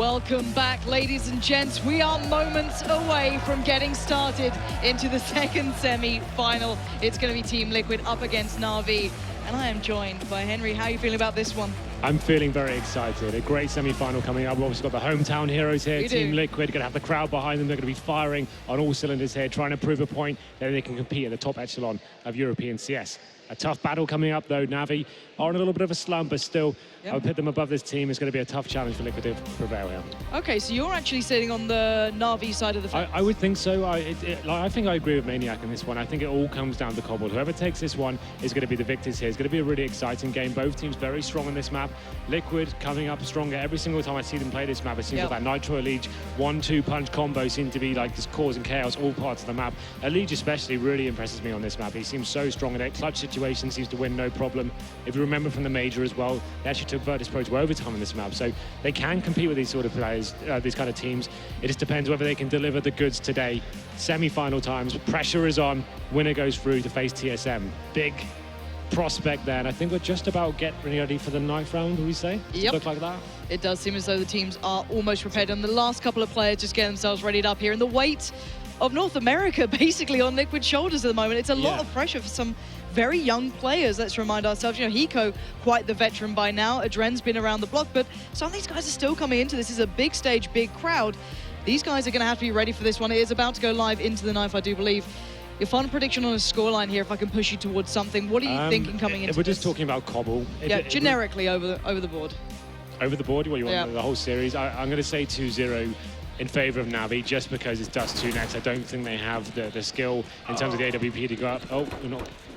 Welcome back, ladies and gents. We are moments away from getting started into the second semi-final. It's going to be Team Liquid up against Na'Vi, and I am joined by Henry. How are you feeling about this one? I'm feeling very excited. A great semi-final coming up. We've obviously got the hometown heroes here, Team Liquid. Going to have the crowd behind them. They're going to be firing on all cylinders here, trying to prove a point that they can compete at the top echelon of European CS. A tough battle coming up, though. Na'Vi are in a little bit of a slump, but still, I would put them above this team. It's going to be a tough challenge for Liquid to prevail here. Okay, so you're actually sitting on the Na'Vi side of the fence. I would think so. I think I agree with Maniac in this one. I think it all comes down to Cobble. Whoever takes this one is going to be the victors here. It's going to be a really exciting game. Both teams very strong on this map. Liquid coming up stronger. Every single time I see them play this map, it seems like that Nitro Elite 1-2 punch combo seems to be like just causing chaos all parts of the map. Elite especially really impresses me on this map. He seems so strong in it. Clutch situations, seems to win no problem. If you remember from the major as well, they actually took Virtus Pro to overtime on this map, so they can compete with these sort of players, these kind of teams. It just depends whether they can deliver the goods today. Semi-final times, pressure is on, winner goes through to face TSM. Big prospect there, and I think we're just about getting ready for the ninth round, do we say? Does it look like that? It does seem as though the teams are almost prepared, and the last couple of players just get themselves readied up here, and the weight of North America basically on Liquid's shoulders at the moment. It's a lot of pressure for some very young players. Let's remind ourselves, you know, Hiko, quite the veteran by now. Adren's been around the block, but some of these guys are still coming into this. This is a big stage, big crowd. These guys are going to have to be ready for this one. It is about to go live into the ninth, I do believe. Your final prediction on a scoreline here, if I can push you towards something. What are you thinking coming into this? We're just talking about Cobble. Generically over the board. Over the board? What you want the whole series? I'm going to say 2-0. in favour of Na'Vi, just because it's Dust 2 next. I don't think they have the skill in terms of the AWP to go up. Oh,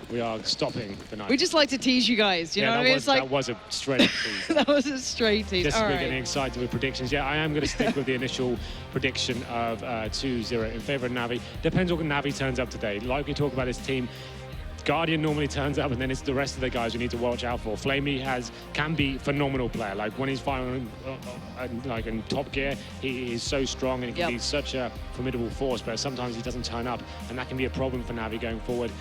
we are stopping the night. We just like to tease you guys, you know what I mean? That was a straight tease. That was a straight tease. Just we're getting excited with predictions. Yeah, I am going to stick with the initial prediction of 2-0 in favour of Na'Vi. Depends what Na'Vi turns up today. Like we talk about this team, Guardian normally turns up, and then it's the rest of the guys we need to watch out for. Flamey can be a phenomenal player. Like when he's firing like in top gear, he is so strong and he can be such a formidable force, but sometimes he doesn't turn up, and that can be a problem for Na'Vi going forward.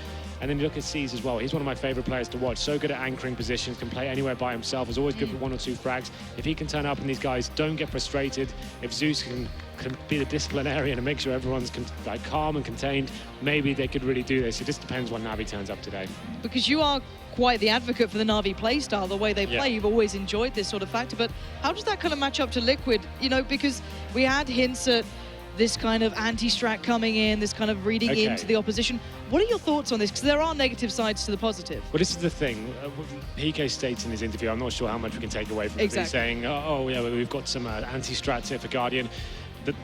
And then you look at C's as well. He's one of my favourite players to watch. So good at anchoring positions, can play anywhere by himself. Is always good for 1 or 2 frags. If he can turn up and these guys don't get frustrated, if Zeus can be the disciplinarian and make sure everyone's like calm and contained, maybe they could really do this. It just depends when Na'Vi turns up today. Because you are quite the advocate for the Na'Vi play style, the way they play. You've always enjoyed this sort of factor. But how does that kind of match up to Liquid? You know, because we had hints at this kind of anti-strat coming in, this kind of reading into the opposition. What are your thoughts on this? Because there are negative sides to the positive. Well, this is the thing. PK states in his interview, I'm not sure how much we can take away from it. He's saying, oh yeah, we've got some anti-strats here for Guardian.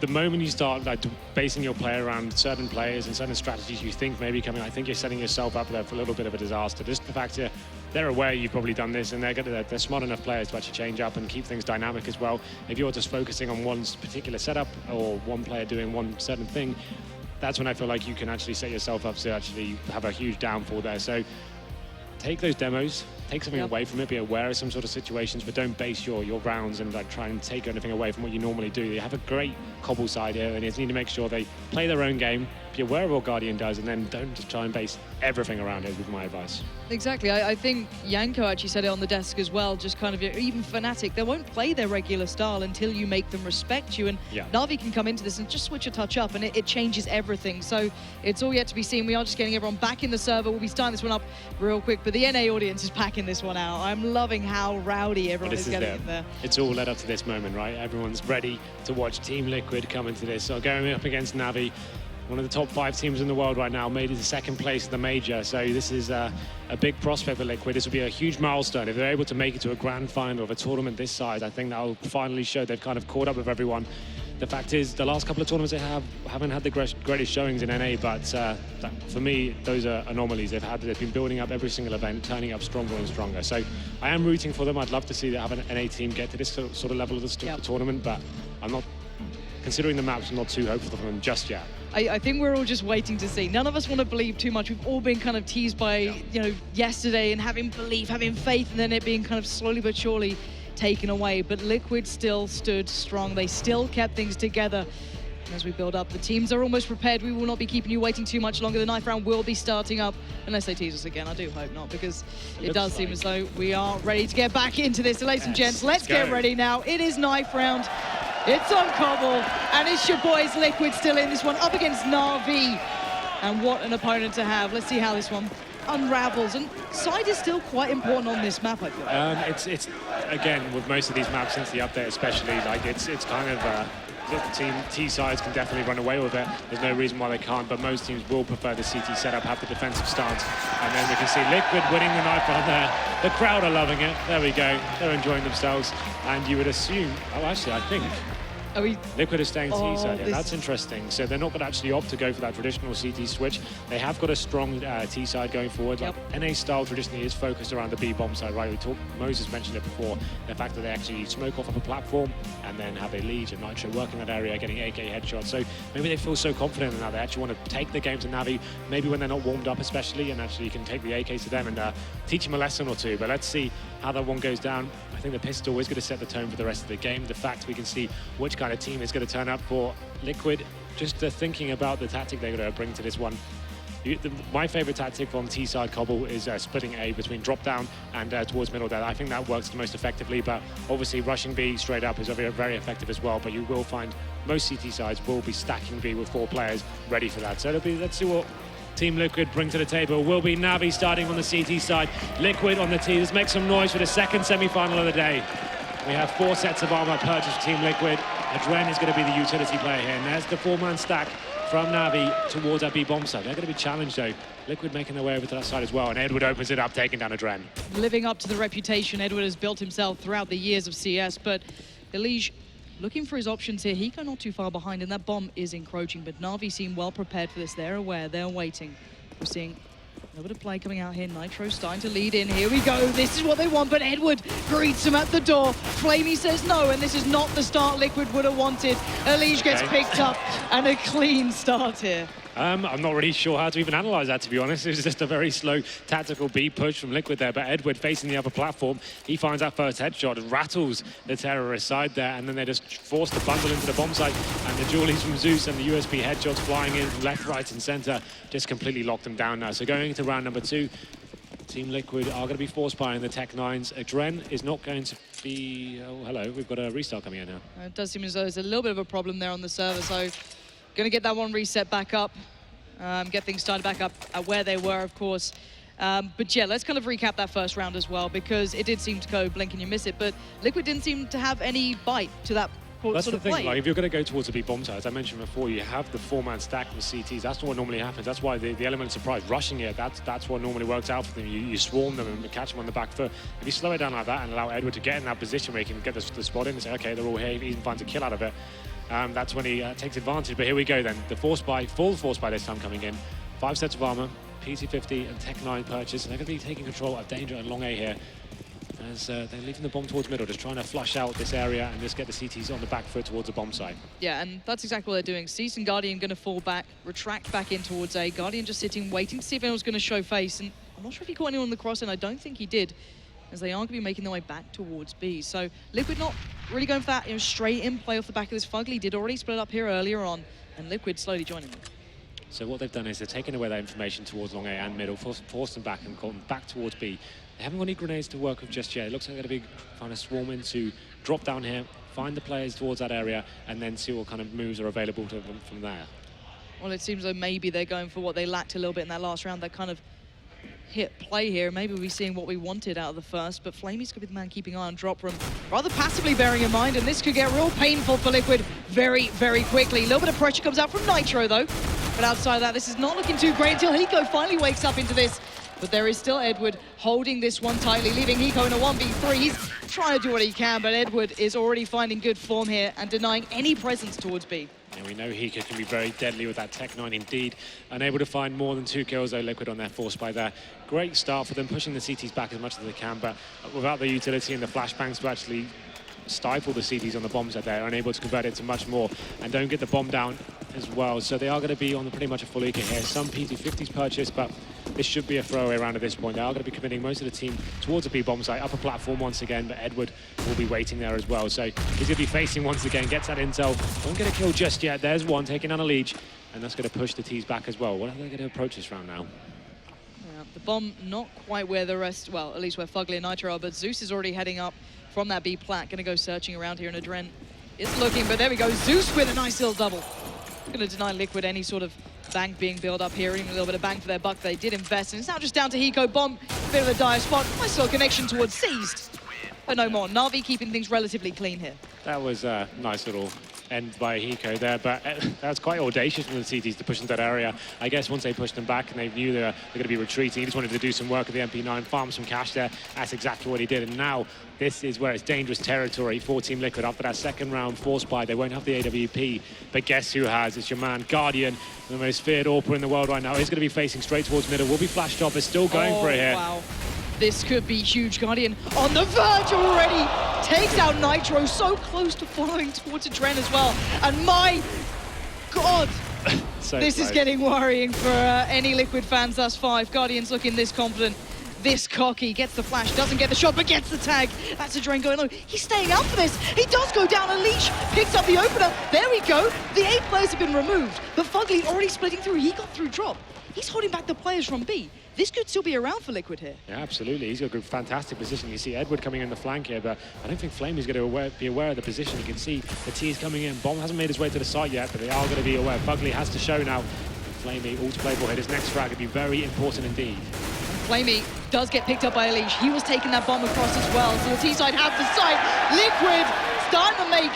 The moment you start like basing your play around certain players and certain strategies you think maybe coming, I think you're setting yourself up there for a little bit of a disaster. Just the fact that they're aware you've probably done this, and they're smart enough players to actually change up and keep things dynamic as well. If you're just focusing on one particular setup or one player doing one certain thing, that's when I feel like you can actually set yourself up to actually have a huge downfall there. So take those demos, take something away from it, be aware of some sort of situations, but don't base your rounds and like try and take anything away from what you normally do. You have a great Cobble side here, and you just need to make sure they play their own game, be aware of what Guardian does, and then don't just try and base everything around it, with my advice. Exactly. I think Yanko actually said it on the desk as well, just kind of, even Fnatic, they won't play their regular style until you make them respect you, and Na'Vi can come into this and just switch a touch up, and it changes everything. So it's all yet to be seen. We are just getting everyone back in the server. We'll be starting this one up real quick, but the NA audience is packing this one out. I'm loving how rowdy everyone is getting in there. It's all led up to this moment, right? Everyone's ready to watch Team Liquid come into this. So going up against Na'Vi, one of the top 5 teams in the world right now, made it to 2nd place in the major. So this is a big prospect for Liquid. This will be a huge milestone. If they're able to make it to a grand final of a tournament this size, I think that'll finally show they've kind of caught up with everyone. The fact is, the last couple of tournaments they haven't had the greatest showings in NA, but for me, those are anomalies. They've been building up every single event, turning up stronger and stronger. So I am rooting for them. I'd love to see have an NA team get to this sort of level of the tournament, but I'm not, considering the maps, I'm not too hopeful for them just yet. I think we're all just waiting to see. None of us want to believe too much. We've all been kind of teased by, you know, yesterday and having belief, having faith, and then it being kind of slowly but surely taken away. But Liquid still stood strong. They still kept things together. And as we build up, the teams are almost prepared. We will not be keeping you waiting too much longer. The 9th round will be starting up, unless they tease us again. I do hope not, because it does seem as though we are ready to get back into this. So ladies and gents, let's get ready now. It is 9th round. It's on Cobble, and it's your boys Liquid still in this one, up against Na'Vi. And what an opponent to have. Let's see how this one unravels. And side is still quite important on this map, I feel like. It's again, with most of these maps since the update especially, like it's kind of T sides can definitely run away with it. There's no reason why they can't, but most teams will prefer the CT setup, have the defensive stance. And then we can see Liquid winning the knife on there. The crowd are loving it. There we go. They're enjoying themselves. And you would assume, oh, actually, I think Liquid is staying T side. Yeah, that's interesting. So they're not going to actually opt to go for that traditional CT switch. They have got a strong T side going forward. Like NA style traditionally is focused around the B bomb side, right? Moses mentioned it before. The fact that they actually smoke off of a platform and then have a lead and Nitro working that area, getting AK headshots. So maybe they feel so confident now they actually want to take the game to Navi. Maybe when they're not warmed up, especially, and actually you can take the AK to them and teach them a lesson or two. But let's see how that one goes down. I think the pistol is going to set the tone for the rest of the game. The fact we can see which kind of team is going to turn up for Liquid, just thinking about the tactic they're going to bring to this one. My favorite tactic from T-side Cobble is splitting A between drop down and towards middle there. I think that works the most effectively, but obviously rushing B straight up is very, very effective as well. But you will find most CT sides will be stacking B with 4 players ready for that. So let's see what Team Liquid bring to the table. Will be Navi starting on the CT side, Liquid on the T. Let's make some noise for the second semi-final of the day. We have 4 sets of armor purchased for Team Liquid. Adren is going to be the utility player here, and there's the 4-man stack from Navi towards that B bomb side. They're going to be challenged though. Liquid making their way over to that side as well, and Edward opens it up, taking down Adren. Living up to the reputation Edward has built himself throughout the years of CS, but Elige looking for his options here. Hiko not too far behind, and that bomb is encroaching, but Na'Vi seem well prepared for this. They're aware, they're waiting. We're seeing a little bit of play coming out here. Nitro starting to lead in. Here we go. This is what they want, but Edward greets him at the door. Flamey says no, and this is not the start Liquid would have wanted. Elige gets picked up, and a clean start here. I'm not really sure how to even analyze that, to be honest. It was just a very slow tactical B push from Liquid there, but Edward facing the upper platform, he finds that first headshot, rattles the terrorist side there, and then they just force the bundle into the bomb site, and the dualies from Zeus and the USP headshots flying in from left, right, and center just completely locked them down now. So going into round number 2, Team Liquid are going to be force buying the Tech 9s. Adren is not going to be... Oh, hello, we've got a restart coming in now. It does seem as though there's a little bit of a problem there on the server, so going to get that one reset back up, get things started back up at where they were, of course. But yeah, let's kind of recap that first round as well, because it did seem to go blink and you miss it, but Liquid didn't seem to have any bite to that That's sort the of thing, play. like if you're going to go towards a B bomb site, as I mentioned before, you have the 4-man stack with CTs. That's what normally happens. That's why the element of surprise, rushing it, that's what normally works out for them. You swarm them and catch them on the back foot. If you slow it down like that and allow Edward to get in that position where he can get the spot in and say, okay, they're all here, he even finds a kill out of it, that's when he takes advantage. But here we go then, the force buy, full force buy this time coming in. 5 sets of armor, PT50 and Tech 9 purchase, and they're going to be taking control of Danger and Long A here. As they're leaving the bomb towards middle, just trying to flush out this area and just get the CTs on the back foot towards the bomb site. Yeah, and that's exactly what they're doing. Cease and Guardian going to fall back, retract back in towards A. Guardian just sitting, waiting to see if anyone's going to show face. And I'm not sure if he caught anyone on the cross, and I don't think he did, as they are going to be making their way back towards B. So Liquid not really going for that straight in play off the back of this. Fugly did already split up here earlier on, and Liquid slowly joining them. So what they've done is they've taken away that information towards Long A and middle, forced them back and caught them back towards B. They haven't got any grenades to work with just yet. It looks like they're going to be trying to swarm into, drop down here, find the players towards that area, and then see what kind of moves are available to them from there. Well, it seems like maybe they're going for what they lacked a little bit in that last round, that kind of hit play here. Maybe we're seeing what we wanted out of the first, but Flamey's going to be the man keeping eye on drop room, rather passively bearing in mind, and this could get real painful for Liquid very, very quickly. A little bit of pressure comes out from Nitro, though, but outside of that, this is not looking too great until Hiko finally wakes up into this. But there is still Edward holding this one tightly, leaving Hiko in a 1v3. He's trying to do what he can, but Edward is already finding good form here and denying any presence towards B. Yeah, we know Hiko can be very deadly with that Tech 9 indeed. Unable to find more than 2 kills though, Liquid on their force by there. Great start for them, pushing the CTs back as much as they can, but without the utility and the flashbangs to actually stifle the CTs on the bombs that they're unable to convert it to much more and don't get the bomb down as well. So they are going to be on pretty much a full eco here. Some PT50s purchased, but this should be a throwaway round at this point. They are going to be committing most of the team towards a B bomb site, upper platform once again, but Edward will be waiting there as well. So he's going to be facing once again, gets that intel. Won't get a kill just yet. There's one taking on a lead, and that's going to push the T's back as well. What are they going to approach this round now? The bomb not quite where the rest, well, at least where Fugly and Nitro are, but Zeus is already heading up from that B plat, going to go searching around here, and Adren It's looking, but there we go. Zeus with a nice little double. Going to deny Liquid any sort of bank being built up here, even a little bit of bang for their buck. They did invest, and it's now just down to Hiko. Bomb, bit of a dire spot. Nice little connection towards Seized, but no more. Na'Vi keeping things relatively clean here. That was a nice little end by Hiko there, but that's quite audacious from the CTs to push into that area. I guess once they pushed them back and they knew they're going to be retreating, he just wanted to do some work at the MP9, farm some cash there. That's exactly what he did, and now this is where it's dangerous territory for Team Liquid. After that second round force buy, they won't have the AWP, but guess who has? It's your man, Guardian, the most feared AWPer in the world right now. He's going to be facing straight towards middle, will be flashed off, is still going for it here. Wow. This could be huge. Guardian on the verge already. Takes out Nitro, so close to following towards Adren as well. And my God, this is getting worrying for any Liquid fans thus far. If Guardian's looking this confident, this cocky, gets the flash, doesn't get the shot, but gets the tag. That's Adren going low. He's staying out for this. He does go down. Unleash picks up the opener. There we go. The 8 players have been removed, but Fugly already splitting through. He got through drop. He's holding back the players from B. This could still be around for Liquid here. Yeah, absolutely. He's got a fantastic position. You see Edward coming in the flank here, but I don't think Flame is going to be aware of the position. You can see the T is coming in. Bomb hasn't made his way to the site yet, but they are going to be aware. Fugly has to show now. Flamey, all to play for here. His next frag would be very important indeed. Flamey does get picked up by Elish. He was taking that bomb across as well. So the T-side have the site. Liquid starting to make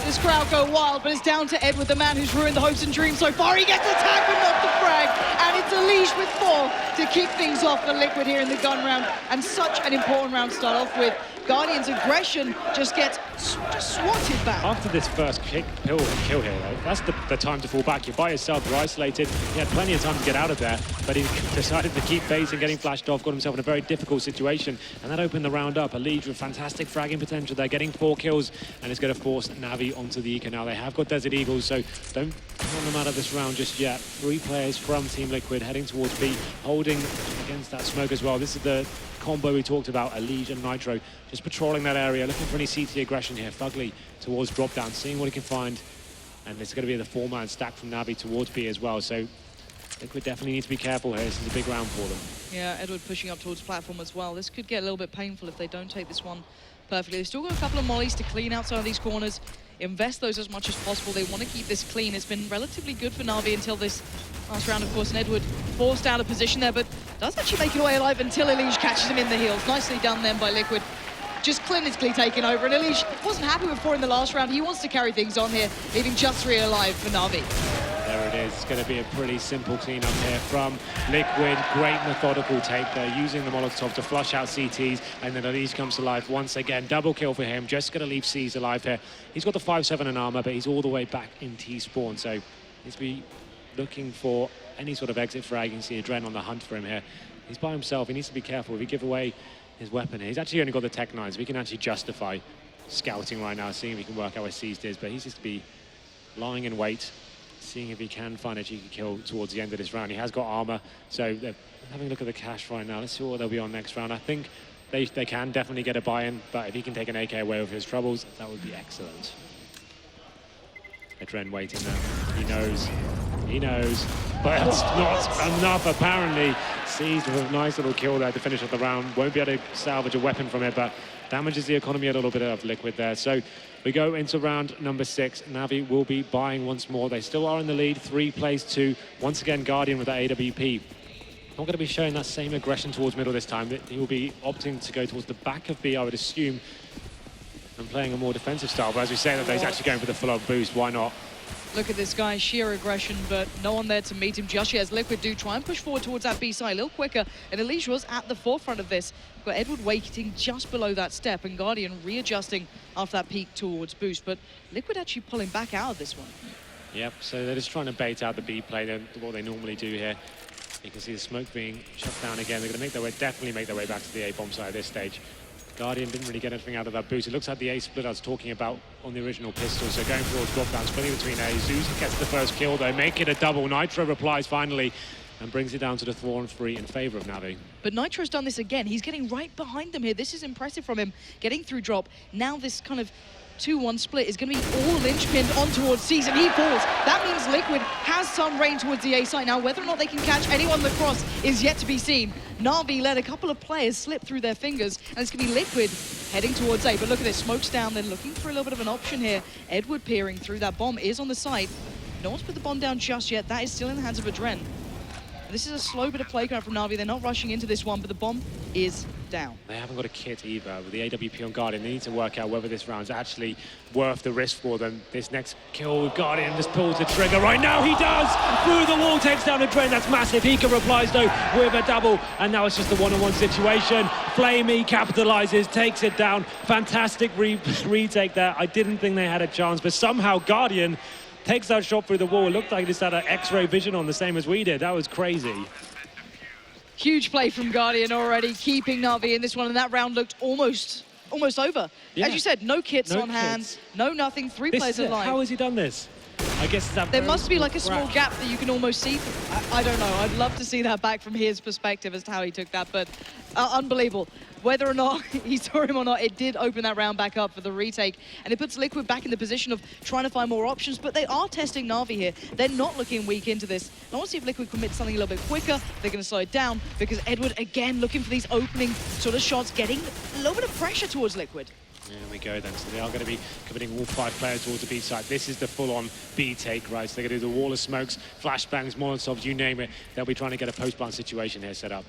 this crowd go wild, but it's down to Edward, the man who's ruined the hopes and dreams so far. He gets the tag, but not the frag. And it's Elish with 4 to kick things off for Liquid here in the gun round. And such an important round to start off with. Guardian's aggression just gets swatted back. After this first kill here, though, that's the time to fall back. You're by yourself, you're isolated. He had plenty of time to get out of there, but he decided to keep facing, getting flashed off, got himself in a very difficult situation, and that opened the round up. A lead with fantastic fragging potential. They're getting 4 kills, and it's going to force Na'Vi onto the Eco now. They have got Desert Eagles, so don't count them out of this round just yet. 3 players from Team Liquid heading towards B, holding against that smoke as well. This is the combo we talked about, Elish and Nitro, just patrolling that area, looking for any CT aggression here. Fugly towards drop down, seeing what he can find, and it's going to be the 4-man stack from Na'Vi towards B as well, so Liquid definitely need to be careful here. This is a big round for them. Yeah, Edward pushing up towards platform as well. This could get a little bit painful if they don't take this one perfectly. They've still got a couple of mollies to clean out some of these corners, invest those as much as possible. They want to keep this clean. It's been relatively good for Na'Vi until this last round, of course, and Edward forced out of position there, but does actually make it away alive until Elish catches him in the heels. Nicely done then by Liquid. Just clinically taken over, and Elish wasn't happy with 4 in the last round. He wants to carry things on here, leaving just 3 alive for Na'Vi. There it is. It's going to be a pretty simple cleanup here from Liquid. Great methodical take there, using the Molotov to flush out CTs, and then Elish comes to life once again. Double kill for him. Just going to leave C's alive here. He's got the 5-7 in armor, but he's all the way back in T-spawn, so needs to be looking for any sort of exit frag. You can see Adren on the hunt for him here. He's by himself. He needs to be careful. If he give away his weapon here, he's actually only got the Tech 9, so he can actually justify scouting right now, seeing if he can work out where Seized is, but he's just to be lying in wait, seeing if he can find a cheeky kill towards the end of this round. He has got armor, so they're having a look at the cash right now. Let's see what they'll be on next round. I think they can definitely get a buy-in, but if he can take an AK away with his troubles, that would be excellent. Adren waiting now. He knows, but it's not enough apparently. Seized with a nice little kill there to finish off the round. Won't be able to salvage a weapon from it, but damages the economy a little bit of Liquid there. So we go into round number 6. Na'Vi will be buying once more. They still are in the lead, 3 plays 2. Once again, Guardian with that AWP. Not going to be showing that same aggression towards middle this time. He will be opting to go towards the back of B, I would assume, and playing a more defensive style. But as we say, that he's actually going for the full-on boost. Why not? Look at this guy, sheer aggression, but no one there to meet him just yet as Liquid do try and push forward towards that B side a little quicker, and Elish was at the forefront of this. Got Edward waiting just below that step, and Guardian readjusting after that peak towards boost, but Liquid actually pulling back out of this one. Yep, so they're just trying to bait out the B play, what they normally do here. You can see the smoke being shut down again. They're going to definitely make their way back to the A-bomb side at this stage. Guardian didn't really get anything out of that boost. It looks like the A split I was talking about on the original pistol. So going towards drop down, splitting between A. Zeus gets the first kill though, make it a double. Nitro replies finally. and brings it down to the 4-on-3 in favor of Navi. But Nitro's done this again. He's getting right behind them here. This is impressive from him, getting through drop. Now this kind of 2-1 split is going to be all linchpinned on towards C's, and he falls. That means Liquid has some rain towards the A site. Now, whether or not they can catch anyone across is yet to be seen. Na'Vi let a couple of players slip through their fingers, and it's going to be Liquid heading towards A. But look at this, smoke's down. They're looking for a little bit of an option here. Edward peering through that bomb is on the site. No one's put the bomb down just yet. That is still in the hands of Adren. This is a slow bit of play coming from Na'Vi. They're not rushing into this one, but the bomb is down. They haven't got a kit either. With the AWP on Guardian, they need to work out whether this round's actually worth the risk for them. This next kill with Guardian just pulls the trigger right now. He does! Through the wall, takes down Adren. That's massive. Hika replies though with a double, and now it's just a one-on-one situation. Flamey capitalizes, takes it down. Fantastic retake there. I didn't think they had a chance, but somehow Guardian takes that shot through the wall. It looked like this had an X-ray vision on, the same as we did. That was crazy. Huge play from Guardian already, keeping Na'Vi in this one, and that round looked almost over. Yeah. As you said, no kits on hand, no nothing, 3 players alive. How has he done this? I guess that there must be like a small gap that you can almost see. I don't know. I'd love to see that back from his perspective as to how he took that, but unbelievable. Whether or not he saw him or not, it did open that round back up for the retake, and it puts Liquid back in the position of trying to find more options, but they are testing Na'Vi here. They're not looking weak into this. I want to see if Liquid commits something a little bit quicker. They're going to slow it down, because Edward, again, looking for these opening sort of shots, getting a little bit of pressure towards Liquid. There we go then. So they are going to be committing all 5 players towards the B side. This is the full-on B take, right? So they're going to do the wall of smokes, flashbangs, molotovs, you name it. They'll be trying to get a post-plant situation here set up.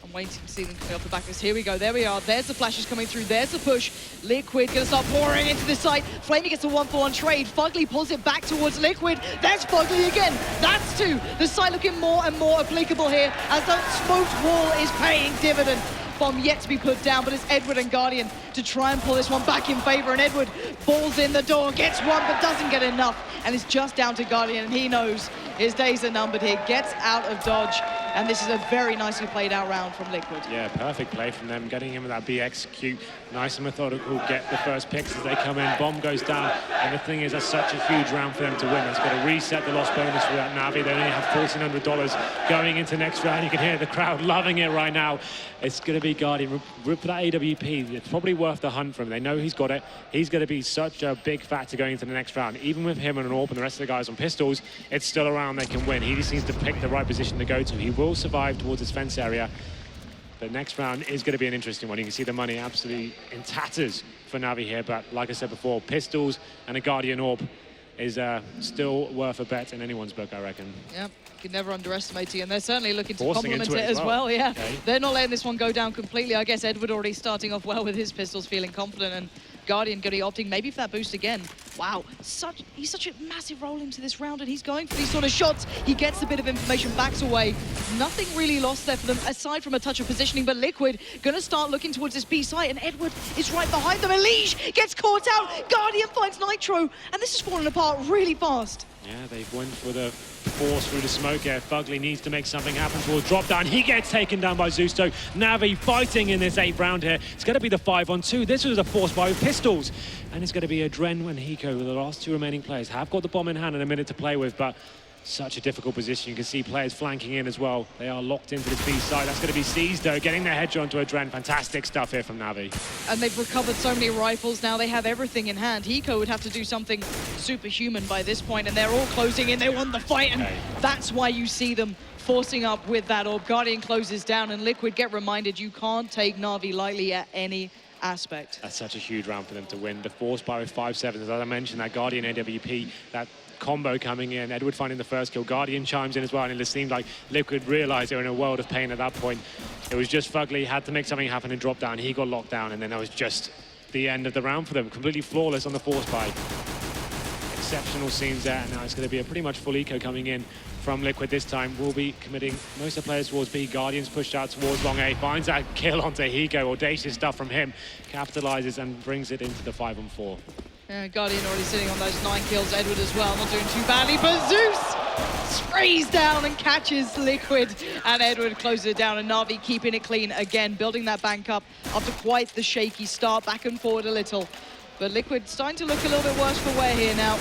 I'm waiting to see them coming off the back of this. Here we go. There we are. There's the flashes coming through. There's the push. Liquid going to start pouring into this site. Flamey gets a 1-for-1 trade. Fugly pulls it back towards Liquid. There's Fugly again. That's 2. The site looking more and more applicable here as that smoked wall is paying dividend. Bomb yet to be put down, but it's Edward and Guardian to try and pull this one back in favor, and Edward falls in the door, gets one but doesn't get enough, and it's just down to Guardian, and he knows his days are numbered here. Gets out of dodge, and this is a very nicely played out round from Liquid. Yeah, perfect play from them, getting in with that B execute. Nice and methodical, get the first picks as they come in. Bomb goes down, and the thing is, that's such a huge round for them to win. It's got to reset the loss bonus for that Na'Vi. They only have $1,400 going into next round. You can hear the crowd loving it right now. It's going to be Guardian. Rip for that AWP. It's probably worth the hunt for him. They know he's got it. He's going to be such a big factor going into the next round. Even with him and an AWP and the rest of the guys on pistols, it's still a round they can win. He just needs to pick the right position to go to. He will survive towards his fence area. The next round is going to be an interesting one. You can see the money absolutely in tatters for Na'Vi here, but like I said before, pistols and a Guardian AWP is still worth a bet in anyone's book, I reckon. Yep, you can never underestimate it, and they're certainly looking to complement it as well. Yeah, okay. They're not letting this one go down completely. I guess Edward already starting off well with his pistols, feeling confident, and Guardian going to be opting maybe for that boost again. Wow, he's such a massive role into this round, and he's going for these sort of shots. He gets a bit of information, backs away. Nothing really lost there for them, aside from a touch of positioning, but Liquid going to start looking towards this B site, and Edward is right behind them. Elige gets caught out. Guardian finds Nitro, and this is falling apart really fast. Yeah, they've went for the force through the smoke here. Fugly needs to make something happen towards drop down. He gets taken down by Zusto. Na'Vi fighting in this 8th round here. It's going to be the 5-on-2. This was a force buy with pistols. And it's going to be Adren and Hiko, the last 2 remaining players. Have got the bomb in hand and a minute to play with, but such a difficult position. You can see players flanking in as well. They are locked into this B side. That's going to be C's though, getting their headshot onto Adren. Fantastic stuff here from Na'Vi. And they've recovered so many rifles now. They have everything in hand. Hiko would have to do something superhuman by this point, and they're all closing in. They want the fight, and that's why you see them forcing up with that orb. Guardian closes down, and Liquid get reminded you can't take Na'Vi lightly at any aspect. That's such a huge round for them to win. The force buy with 5-7s, as I mentioned, that Guardian AWP, that combo coming in, Edward finding the first kill, Guardian chimes in as well, and it seemed like Liquid realized they were in a world of pain at that point. It was just Fugly had to make something happen and drop down. He got locked down, and then that was just the end of the round for them. Completely flawless on the force buy. Exceptional scenes there, and now it's going to be a pretty much full eco coming in from Liquid this time. We'll be committing most of the players towards B. Guardian's pushed out towards long A, finds that kill onto Hiko. Audacious stuff from him, capitalizes and brings it into the 5-on-4. Guardian already sitting on those 9 kills. Edward as well, not doing too badly, but Zeus sprays down and catches Liquid, and Edward closes it down, and Na'Vi keeping it clean again, building that bank up after quite the shaky start, back and forward a little. But Liquid starting to look a little bit worse for wear here now.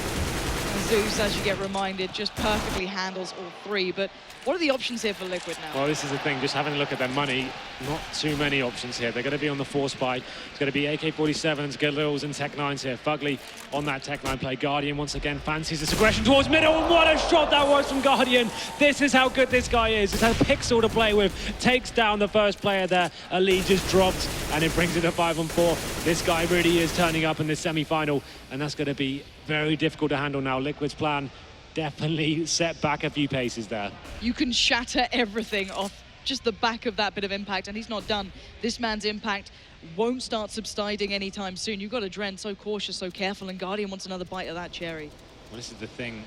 Zeus, as you get reminded, just perfectly handles all three. But what are the options here for Liquid now? Well, this is the thing, just having a look at their money, not too many options here. They're going to be on the force buy. It's going to be AK-47s, Galils and Tech-9s here. Fugly on that Tech-9 play. Guardian once again fancies this aggression towards middle, and what a shot that was from Guardian. This is how good this guy is. It's a pixel to play with. Takes down the first player there. A lead just dropped, and it brings it to 5-on-4. This guy really is turning up in this semi-final, and that's going to be very difficult to handle now. Liquid's plan definitely set back a few paces there. You can shatter everything off just the back of that bit of impact, and he's not done. This man's impact won't start subsiding anytime soon. You've got Adren so cautious, so careful, and Guardian wants another bite of that cherry. Well, this is the thing.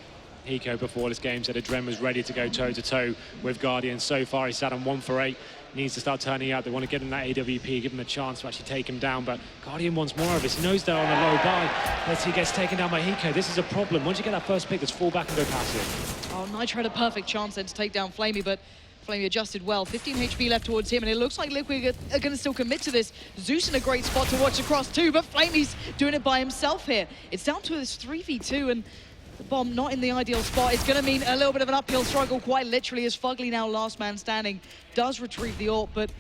Hiko before this game said Adren was ready to go toe-to-toe with Guardian. So far, he's sat on 1 for 8. Needs to start turning out. They want to get him that AWP, give him a chance to actually take him down, but Guardian wants more of this. He knows they're on a low buy. Let's see, he gets taken down by Hiko. This is a problem. Once you get that first pick, let's fall back and go passive. Oh, Nitro had a perfect chance then to take down Flamey, but Flamey adjusted well. 15 HP left towards him, and it looks like Liquid are going to still commit to this. Zeus in a great spot to watch across too, but Flamey's doing it by himself here. It's down to this 3v2, and the bomb not in the ideal spot. It's going to mean a little bit of an uphill struggle, quite literally, as Fugly, now last man standing, does retrieve the ult, but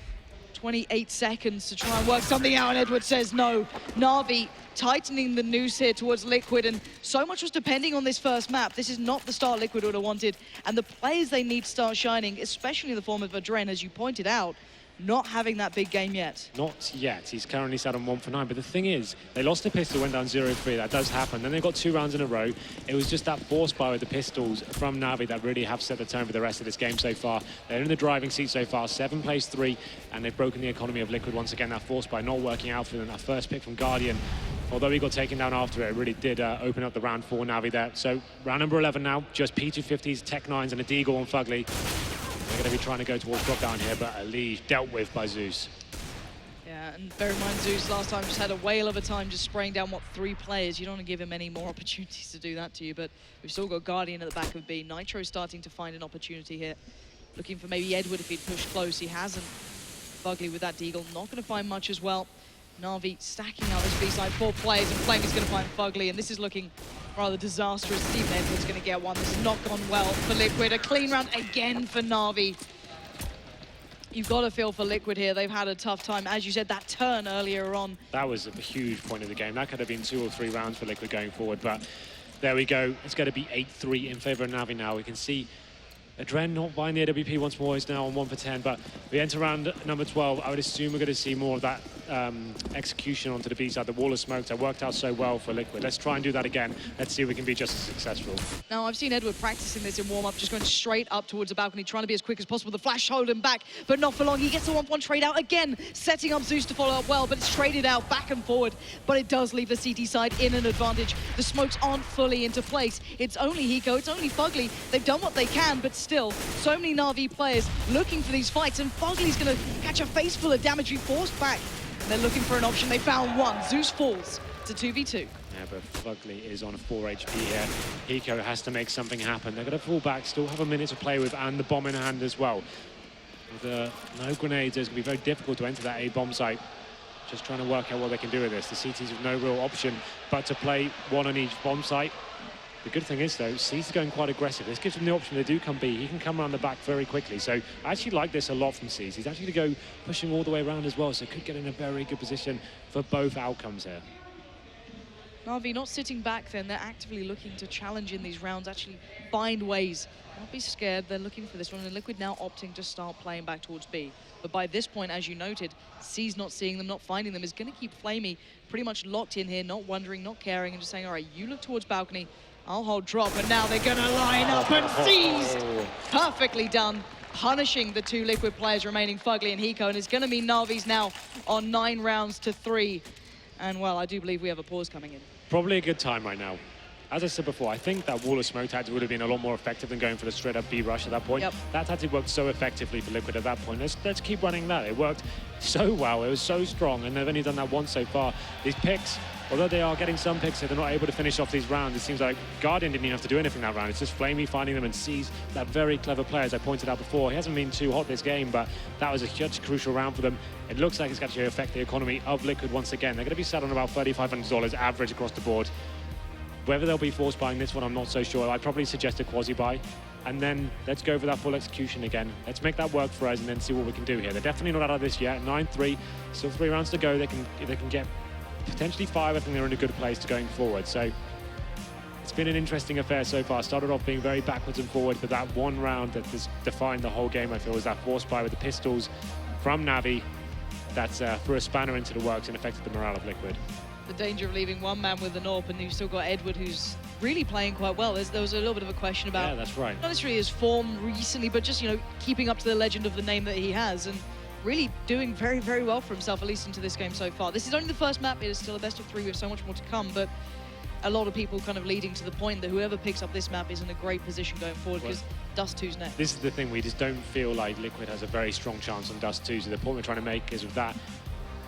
28 seconds to try and work something out, and Edward says no. Na'Vi tightening the noose here towards Liquid, and so much was depending on this first map. This is not the start Liquid would have wanted, and the players they need to start shining, especially in the form of Adren, as you pointed out, not having that big game yet. Not yet. He's currently sat on 1 for 9. But the thing is, they lost the pistol, went down 0-3. That does happen. Then they got 2 rounds in a row. It was just that force buy with the pistols from Na'Vi that really have set the tone for the rest of this game so far. They're in the driving seat so far. 7 plays 3, and they've broken the economy of Liquid once again. That force buy not working out for them. That first pick from Guardian, although he got taken down after it, really did open up the round for Na'Vi there. So round number 11 now. Just P250s, Tech-9s, and a Deagle on Fugly. They're going to be trying to go towards drop down here, but Ali dealt with by Zeus. Yeah, and bear in mind, Zeus last time just had a whale of a time just spraying down, 3 players. You don't want to give him any more opportunities to do that to you, but we've still got Guardian at the back of B. Nitro starting to find an opportunity here. Looking for maybe Edward if he'd push close. He hasn't. Fugly with that Deagle, not going to find much as well. Na'Vi stacking out this B-side, 4 players, and Flamey's going to find Fugly, and this is looking rather disastrous. Steven Edwards going to get one. This has not gone well for Liquid. A clean round again for Na'Vi. You've got to feel for Liquid here. They've had a tough time. As you said, that turn earlier on. That was a huge point of the game. That could have been 2 or 3 rounds for Liquid going forward, but there we go. It's going to be 8-3 in favor of Na'Vi now. We can see Adren not buying the AWP once more. He's now on 1 for 10, but we enter round number 12. I would assume we're going to see more of that execution onto the B side. The wall of smoke that worked out so well for Liquid. Let's try and do that again. Let's see if we can be just as successful. Now, I've seen Edward practicing this in warm-up, just going straight up towards the balcony, trying to be as quick as possible. The flash hold him back, but not for long. He gets a 1-1 trade out again, setting up Zeus to follow up well, but it's traded out back and forward, but it does leave the CT side in an advantage. The smokes aren't fully into place. It's only Hiko, it's only Fugly. They've done what they can, but still, so many Na'Vi players looking for these fights, and Fugly's going to catch a face full of damage, be forced back. They're looking for an option. They found one. Zeus falls to 2v2. Yeah, but Fugly is on a 4 HP here. Hiko has to make something happen. They're going to fall back, still have a minute to play with, and the bomb in hand as well. With no grenades, it's going to be very difficult to enter that A bomb site. Just trying to work out what they can do with this. The CTs have no real option but to play 1 on each bomb site. The good thing is, though, C's going quite aggressive. This gives him the option. They do come B. He can come around the back very quickly. So I actually like this a lot from C's. He's actually going to go pushing all the way around as well, so could get in a very good position for both outcomes here. Na'Vi not sitting back then. They're actively looking to challenge in these rounds, actually find ways. Not be scared. They're looking for this one. And Liquid now opting to start playing back towards B. But by this point, as you noted, C's not seeing them, not finding them, is going to keep Flamey pretty much locked in here, not wondering, not caring, and just saying, all right, you look towards balcony, I'll hold drop, and now they're gonna line up and seized. Perfectly done, punishing the 2 Liquid players remaining, Fugly and Hiko, and it's gonna mean Na'Vi's now on 9 rounds to 3. And well, I do believe we have a pause coming in. Probably a good time right now. As I said before, I think that wall of smoke tactic would have been a lot more effective than going for the straight up B rush at that point. Yep. That tactic worked so effectively for Liquid at that point. Let's keep running that. It worked so well, it was so strong, and they've only done that once so far. These picks, although they are getting some picks here, they're not able to finish off these rounds. It seems like Guardian didn't even have to do anything that round. It's just Flamey finding them and sees that very clever player, as I pointed out before. He hasn't been too hot this game, but that was a huge crucial round for them. It looks like it's going to affect the economy of Liquid once again. They're going to be sat on about $3,500 average across the board. Whether they'll be force buying this one, I'm not so sure. I'd probably suggest a quasi buy. And then let's go for that full execution again. Let's make that work for us and then see what we can do here. They're definitely not out of this yet. 9-3, still 3 rounds to go. They can get potentially 5. I think they're in a good place to going forward. So it's been an interesting affair so far. Started off being very backwards and forward, but that one round that has defined the whole game, I feel, was that force buy with the pistols from Navi. That's threw a spanner into the works and affected the morale of Liquid. The danger of leaving one man with an AWP, and you've still got Edward, who's really playing quite well. There was a little bit of a question about, that's right, not necessarily his form recently, but just, you know, keeping up to the legend of the name that he has, and really doing very, very well for himself, at least into this game so far. This is only the first map. It is still a best of 3 with so much more to come, but a lot of people kind of leading to the point that whoever picks up this map is in a great position going forward, because Dust 2's next. This is the thing, we just don't feel like Liquid has a very strong chance on Dust 2, so the point we're trying to make is with that,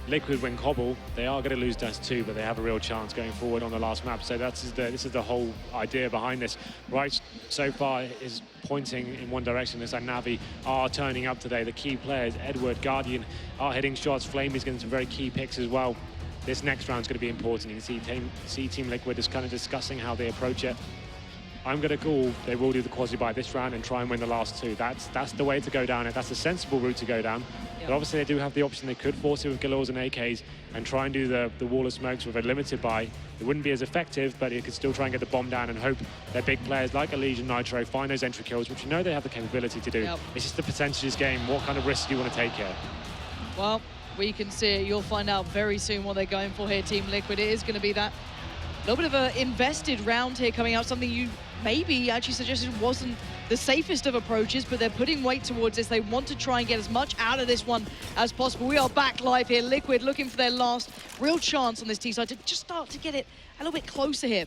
Liquid win Cobble, they are going to lose Dust 2, but they have a real chance going forward on the last map. So this is the whole idea behind this. Right, so far is pointing in one direction. This like Navi are turning up today. The key players, Edward, Guardian, are hitting shots. Flame is getting some very key picks as well. This next round is going to be important. You can see Team Liquid is kind of discussing how they approach it. I'm going to call they will do the quasi-buy this round and try and win the last 2. That's the way to go down it. That's a sensible route to go down. Yep. But obviously they do have the option. They could force it with Galils and AKs and try and do the wall of smokes with a limited buy. It wouldn't be as effective, but it could still try and get the bomb down and hope their big players like Elise and Nitro find those entry kills, which you know they have the capability to do. Yep. It's just the percentages game. What kind of risks do you want to take here? Well, we can see it. You'll find out very soon what they're going for here, Team Liquid. It is going to be that little bit of an invested round here coming out, something you maybe actually suggested wasn't the safest of approaches, but they're putting weight towards this. They want to try and get as much out of this one as possible. We are back live here. Liquid looking for their last real chance on this T side to just start to get it a little bit closer here.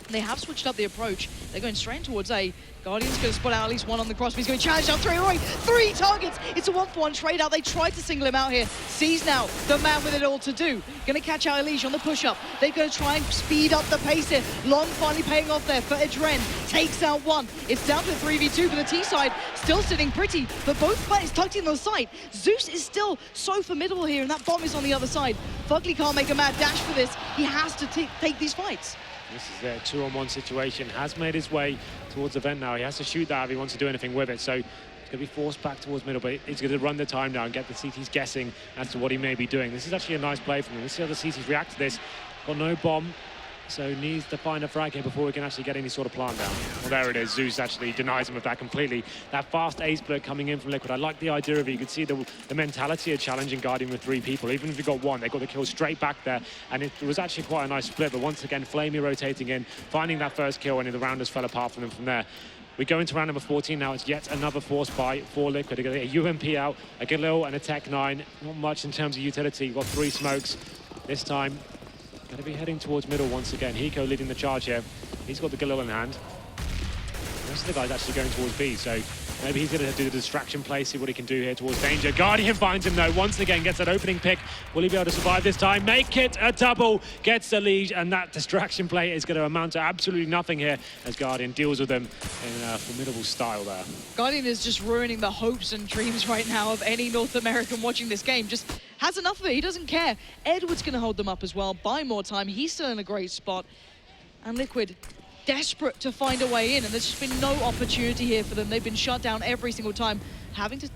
They have switched up the approach. They're going straight towards A. Guardian's going to spot out at least one on the cross. He's going to challenge out 3 away. 3 targets. It's a 1-for-1 trade out. They tried to single him out here. Sees now the man with it all to do. Going to catch out Elise on the push-up. They're going to try and speed up the pace here. Long finally paying off there for Edren. Takes out one. It's down to a 3v2 for the T side. Still sitting pretty, but both players tucked in on the side. Zeus is still so formidable here, and that bomb is on the other side. Fugly can't make a mad dash for this. He has to take these fights. This is their 2-on-1 situation. Has made his way towards the vent now. He has to shoot that if he wants to do anything with it. So it's going to be forced back towards middle, but he's going to run the time now and get the CTs guessing as to what he may be doing. This is actually a nice play from him. Let's see how the CTs react to this. Got no bomb, so needs to find a frag here before we can actually get any sort of plant down. Well, there it is. Zeus actually denies him of that completely. That fast A split coming in from Liquid. I like the idea of it. You can see the mentality of challenging Guardian with 3 people. Even if you got 1, they got the kill straight back there. And it was actually quite a nice split. But once again, Flamey rotating in, finding that first kill, and the round just fell apart from them from there. We go into round number 14 now. It's yet another force buy for Liquid. They're going to get a UMP out, a Galil and a Tech 9. Not much in terms of utility. You've got 3 smokes. This time, going to be heading towards middle once again. Hiko leading the charge here. He's got the Galil in hand. The rest of the guys actually going towards B, so maybe he's going to do the distraction play, see what he can do here towards danger. Guardian finds him though, once again gets that opening pick. Will he be able to survive this time? Make it a double, gets the lead, and that distraction play is going to amount to absolutely nothing here as Guardian deals with them in a formidable style there. Guardian is just ruining the hopes and dreams right now of any North American watching this game. Just has enough of it, he doesn't care. Edward's going to hold them up as well, buy more time. He's still in a great spot. And Liquid desperate to find a way in, and there's just been no opportunity here for them. They've been shut down every single time, having to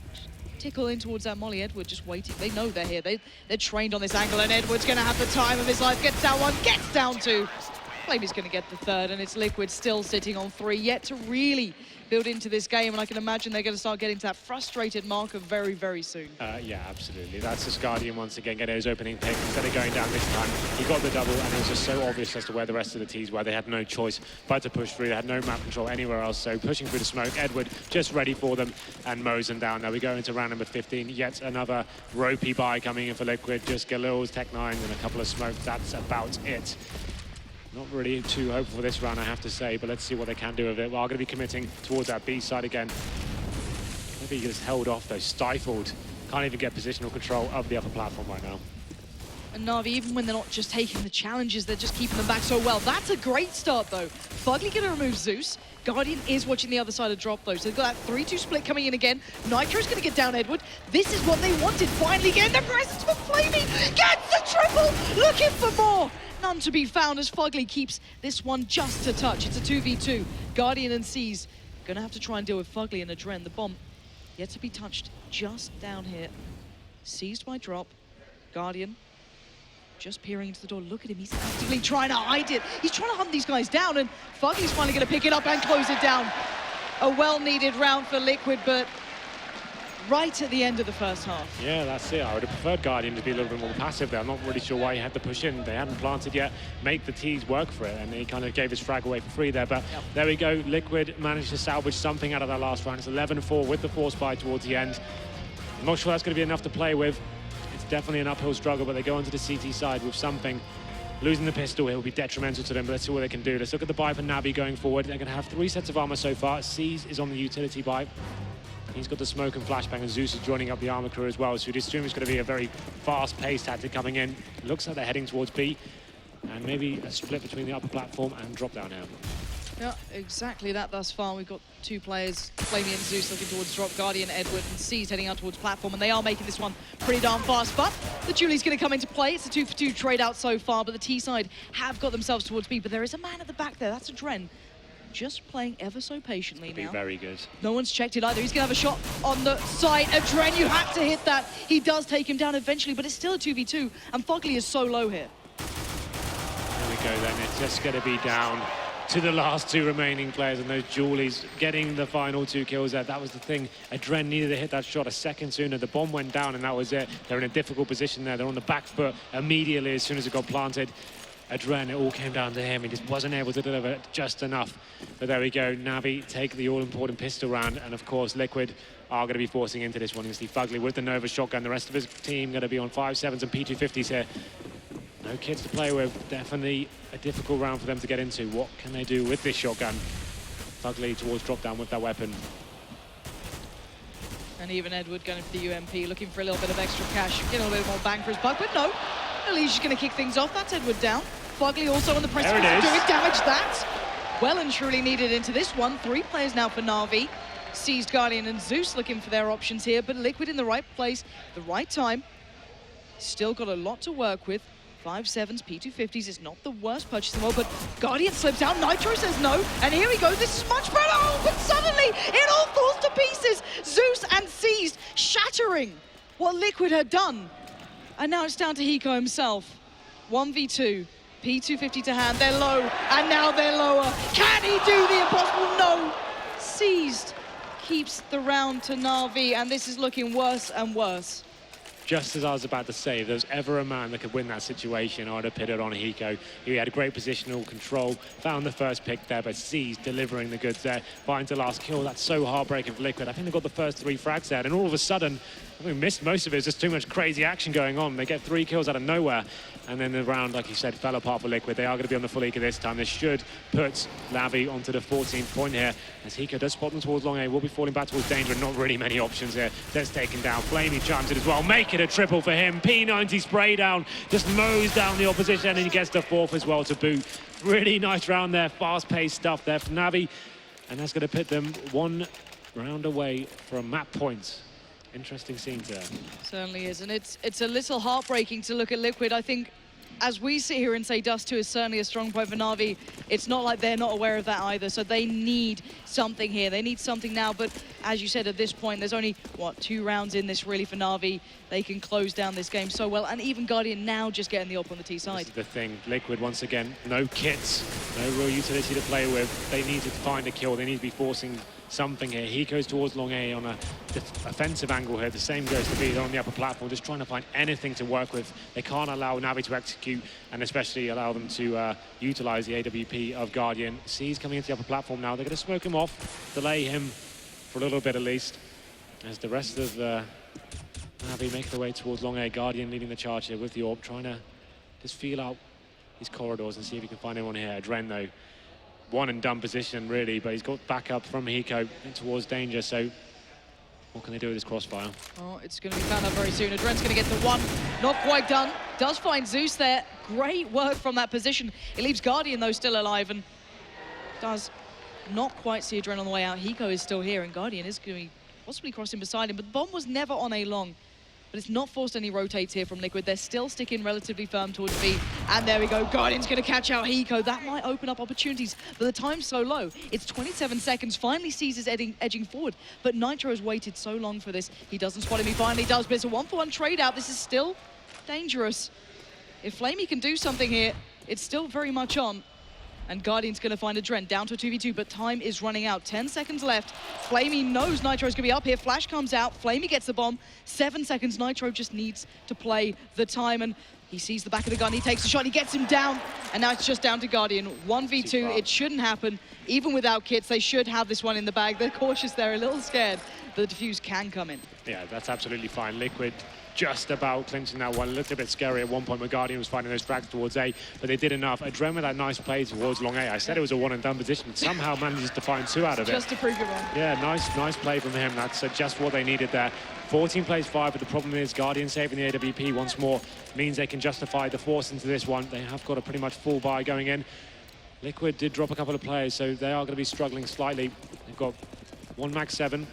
tickle in towards that Molly. Edward just waiting. They know they're here. They're trained on this angle, and Edward's going to have the time of his life. Gets down 1, gets down 2. Flamey's going to get the 3rd, and it's Liquid still sitting on 3, yet to really build into this game, and I can imagine they're going to start getting to that frustrated marker very, very soon. Yeah, absolutely. That's just Guardian once again getting his opening pick. Instead of going down this time, he got the double, and it was just so obvious as to where the rest of the teams were. They had no choice but to push through. They had no map control anywhere else, so pushing through the smoke. Edward just ready for them and mows them down. Now we go into round number 15. Yet another ropey buy coming in for Liquid. Just Galil's, Tech 9s, and a couple of smokes. That's about it. Not really too hopeful for this round, I have to say, but let's see what they can do with it. Well, I'm going to be committing towards that B side again. Maybe he just held off, though, stifled. Can't even get positional control of the upper platform right now. And Na'Vi, even when they're not just taking the challenges, they're just keeping them back so well. That's a great start, though. Fugly going to remove Zeus. Guardian is watching the other side of drop, though. So they've got that 3-2 split coming in again. Nitro's going to get down Edward. This is what they wanted. Finally getting the presence for Flamey. Gets the triple. Looking for more. None to be found as Fugly keeps this one just a touch. It's a 2v2. Guardian and C's going to have to try and deal with Fugly and Adren. The bomb yet to be touched just down here. Seized by drop. Guardian just peering into the door. Look at him, he's actively trying to hide it. He's trying to hunt these guys down, and Fugly's finally going to pick it up and close it down. A well-needed round for Liquid, but right at the end of the first half. Yeah, that's it. I would have preferred Guardian to be a little bit more passive there. I'm not really sure why he had to push in. They hadn't planted yet. Make the T's work for it, and he kind of gave his frag away for free there. But there we go. Liquid managed to salvage something out of that last round. It's 11-4 with the force buy towards the end. I'm not sure that's going to be enough to play with. It's definitely an uphill struggle, but they go onto the CT side with something. Losing the pistol here will be detrimental to them, but let's see what they can do. Let's look at the buy for Navi going forward. They're going to have 3 sets of armor so far. C's is on the utility buy. He's got the smoke and flashbang, and Zeus is joining up the armor crew as well. So you'd assume it's going to be a very fast-paced tactic coming in. Looks like they're heading towards B, and maybe a split between the upper platform and drop down here. Yeah, exactly that thus far. We've got 2 players, Flamey and Zeus, looking towards drop. Guardian, Edward, and C's heading out towards platform, and they are making this one pretty darn fast. But the Julie's going to come into play. It's a 2-for-2 trade out so far, but the T side have got themselves towards B. But there is a man at the back there. That's Adren, just playing ever so patiently now. Very good. No one's checked it either. He's going to have a shot on the side. Adren, you had to hit that. He does take him down eventually, but it's still a 2v2, and Fugly is so low here. There we go then. It's just going to be down to the last 2 remaining players, and those Julies getting the final 2 kills there. That was the thing. Adren needed to hit that shot a second sooner. The bomb went down, and that was it. They're in a difficult position there. They're on the back foot immediately as soon as it got planted. Adren, it all came down to him. He just wasn't able to deliver just enough. But there we go. Navi take the all-important pistol round, and of course, Liquid are going to be forcing into this one. You can see Fugly with the Nova shotgun. The rest of his team going to be on 5.7s and P250s here. No kids to play with. Definitely a difficult round for them to get into. What can they do with this shotgun? Fugly towards drop down with that weapon. And even Edward going for the UMP, looking for a little bit of extra cash, getting a little bit more bang for his buck, but no. Elijah's going to kick things off. That's Edward down. Fugly also on the press doing damage. That well and truly needed into this one. 3 players now for Na'Vi. Seized Guardian and Zeus looking for their options here, but Liquid in the right place, the right time. Still got a lot to work with. 5.7s, P250s is not the worst purchase in the world, but Guardian slips out. Nitro says no, and here we go. This is much better. Oh, but suddenly it all falls to pieces. Zeus and Seized shattering what Liquid had done. And now it's down to Hiko himself. 1v2, P250 to hand. They're low, and now they're lower. Can he do the impossible? No. Seized keeps the round to Na'Vi, and this is looking worse and worse. Just as I was about to say, if there's ever a man that could win that situation, I'd have put it on Hiko. He had a great positional control, found the first pick there, but C's delivering the goods there, finds the last kill. That's so heartbreaking for Liquid. I think they got the first 3 frags there, and all of a sudden, I think we missed most of it. There's just too much crazy action going on. They get 3 kills out of nowhere, and then the round, like you said, fell apart for Liquid. They are going to be on the full eco this time. This should put Lavi onto the 14th point here, as Hiko does spot them towards long A. Will be falling back towards danger, and not really many options here. That's taken down. Flamey chimes it as well. Make it a triple for him. P90 spray down, just mows down the opposition, and he gets the 4th as well to boot. Really nice round there. Fast-paced stuff there for Navi, and that's going to put them 1 round away from map points. Interesting scenes there. Certainly is, and it's a little heartbreaking to look at Liquid. I think as we sit here and say Dust 2 is certainly a strong point for Na'Vi, it's not like they're not aware of that either. So they need something here. They need something now. But as you said, at this point, there's only, what, 2 rounds in this really for Na'Vi. They can close down this game so well. And even Guardian now just getting the op on the T side. This is the thing. Liquid, once again, no kits, no real utility to play with. They need to find a kill. They need to be forcing something here. He goes towards long A on a offensive angle here. The same goes to B. They're on the upper platform, just trying to find anything to work with. They can't allow Navi to execute, and especially allow them to utilize the AWP of Guardian. C's coming into the upper platform now. They're going to smoke him off, delay him for a little bit at least, as the rest of Navi make their way towards long A. Guardian leading the charge here with the AWP, trying to just feel out his corridors and see if he can find anyone here. Adren, though, one and done position really, but he's got backup from Hiko towards danger. So what can they do with this crossfire? Oh, it's going to be found out very soon. Adren's going to get the 1, not quite done. Does find Zeus there. Great work from that position. It leaves Guardian though still alive, and does not quite see Adren on the way out. Hiko is still here, and Guardian is going to be possibly crossing beside him. But the bomb was never on A long. But it's not forced any rotates here from Liquid. They're still sticking relatively firm towards B. And there we go. Guardian's going to catch out Hiko. That might open up opportunities, but the time's so low. It's 27 seconds. Finally sees is edging forward. But Nitro has waited so long for this. He doesn't spot him. He finally does, but it's a 1-for-1 trade out. This is still dangerous. If Flamey can do something here, it's still very much on. And Guardian's going to find Adren down to a 2v2, but time is running out. 10 seconds left. Flamey knows Nitro's going to be up here. Flash comes out. Flamey gets the bomb. 7 seconds. Nitro just needs to play the time. And he sees the back of the gun. He takes the shot. He gets him down. And now it's just down to Guardian. 1v2. It shouldn't happen. Even without kits, they should have this one in the bag. They're cautious. They're a little scared. The defuse can come in. Yeah, that's absolutely fine. Liquid just about clinching that one. It looked a bit scary at one point when Guardian was finding those frags towards A, but they did enough. Adren with that nice play towards long A. I said it was a one and done position, but somehow manages to find 2 out of it. Just to prove it wrong. Yeah, nice play from him. That's just what they needed there. 14 plays 5, but the problem is Guardian saving the AWP once more means they can justify the force into this one. They have got a pretty much full buy going in. Liquid did drop a couple of players, so they are going to be struggling slightly. They've got 1 Mag 7.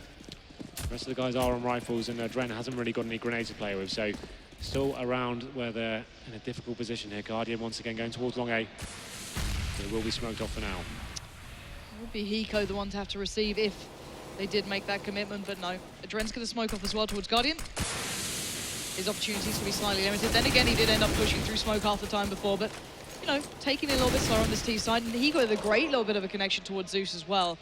The rest of the guys are on rifles, and Adren hasn't really got any grenades to play with, so still around where they're in a difficult position here. Guardian once again going towards long A. They will be smoked off for now. It would be Hiko the one to have to receive if they did make that commitment, but no. Adren's going to smoke off as well towards Guardian. His opportunities to be slightly limited. Then again, he did end up pushing through smoke half the time before, but, you know, taking it a little bit slower on this T side. And Hiko with a great little bit of a connection towards Zeus as well.